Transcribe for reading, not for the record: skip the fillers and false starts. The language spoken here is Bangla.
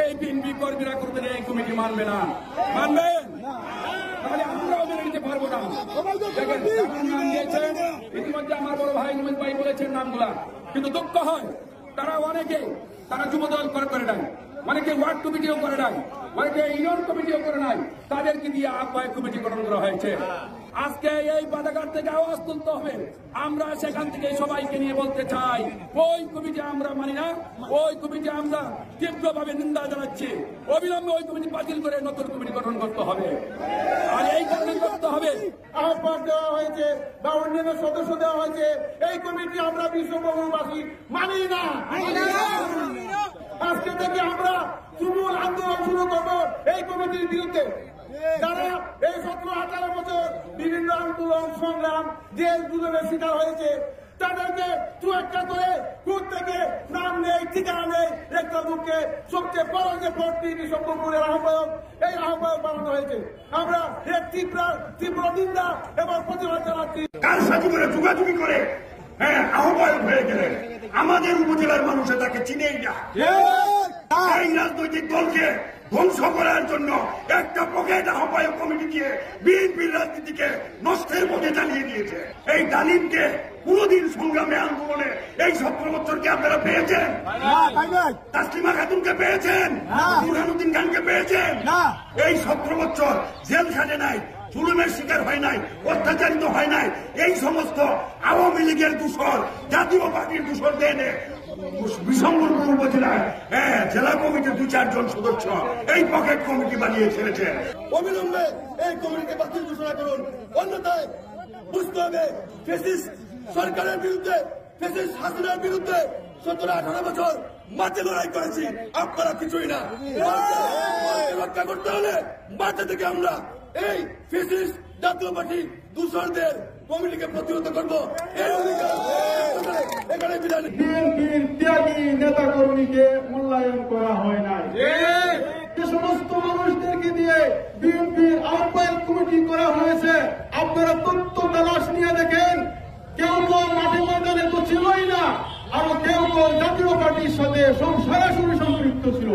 এই বিএনপি কর্মীরা করবেন এই কমিটি মানবে না, মানবেন তাহলে আমরাও মেনে নিতে পারবো না। নাম দিয়েছেন ইতিমধ্যে আমার বড় ভাই নুমান ভাই বলেছেন নামগুলা, কিন্তু দুঃখ হয় তারা অনেকে তারা যুবদল করে নাই, অনেকে ওয়ার্ড কমিটিও করে নাই, অনেকে ইউনিয়ন কমিটিও করে নাই, তাদেরকে দিয়ে আহ্বায়ক কমিটি গঠন করা হয়েছে। আজকে এই বাধাঘাট থেকে আওয়াজ তুলতে হবে। আমরা সেখান থেকে সবাইকে নিয়ে বলতে চাই, ওই কমিটি আমরা মানি না, ওই কমিটি আমরা তীব্রভাবে নিন্দা জানাচ্ছি। অবিলম্বে ওই কমিটি বাতিল করে নতুন কমিটি গঠন করতে হবে। আর এই কারণে করতে হবে আহ্বান দেওয়া হয়েছে বা অন্যান্য সদস্য দেওয়া হয়েছে, এই কমিটি আমরা বিশ্ববঙ্গবাসী মানি না। আজকে থেকে আমরা তুমুল আন্দোলন শুরু করবো এই কমিটির বিরুদ্ধে। যারা এই 17-18 বছর বিভিন্ন আন্দোলন সংগ্রাম জেল জুলুমের শিকার হয়েছে, তাদেরকে একটা করে কোর্ট থেকে নাম নেই, ঠিকানা নেই, একটা বুকে সবচেয়ে বড় যে ভর্তি বিশ্বপুরের আহ্বায়ক, এই আহ্বায়ক বানানো হয়েছে। আমরা এর তীব্র নিন্দা এবং প্রতিবাদ জানাচ্ছি। কার সাথে করে যুগাযুগি করে আহ্বায়ক হয়ে গেলেন, আমাদের উপজেলার মানুষে তাকে চিনেই না। এই রাজনৈতিক দলকে ধ্বংস করার জন্য একটা পকেট আহ্বায়ক কমিটি দিয়ে বিএনপির রাজনীতিকে নষ্টের পথে চালিয়ে দিয়েছে। এই ডালিমকে কোনদিন সংগ্রামে আন্দোলনে এই 17 বছরকে আপনারা পেয়েছেন? তাসলিমা খাতুনকে পেয়েছেন? বুরহানুদ্দিন খানকে পেয়েছেন? এই 17 বছর জেল খাটে নাই, জুলুমের শিকার হয় নাই, অত্যাচারিত হয় নাই। এই সমস্ত আওয়ামী লীগের দূষর, জাতীয় পার্টির দূষর দেনে বিশম্বরপুর উপজেলায় জেলা কমিটির 2-4 জন সদস্য এই পকেট কমিটি বানিয়ে ছেড়েছে। অবিলম্বে এই কমিটিকে বাতিল ঘোষণা করুন, অন্যথায় বুঝতে হবে ফ্যাসিস্ট সরকারের বিরুদ্ধে, ফ্যাসিস্ট হাসিনার বিরুদ্ধে 17-18 বছর মাঠে লড়াই করেছি, আপনারা কিছুই না। রক্ষা করতে হলে মাঠে থেকে আমরা এই ফ্যাসিস্ট জাতীয় পার্টি দূষরদের কমিটিকে প্রতিহত করবো। এখানে বিএনপির ত্যাগী নেতা কর্মীকে মূল্যায়ন করা হয় নাই। যে সমস্ত মানুষদেরকে দিয়ে বিএনপির আহ্বায়ক কমিটি করা হয়েছে, আপনারা তথ্য তালাশ নিয়ে দেখেন, কেউ তো মাঠে ময়দানে তো ছিলই না, আরো কেউ তো জাতীয় পার্টির সাথে সরাসরি সম্পৃক্ত ছিল।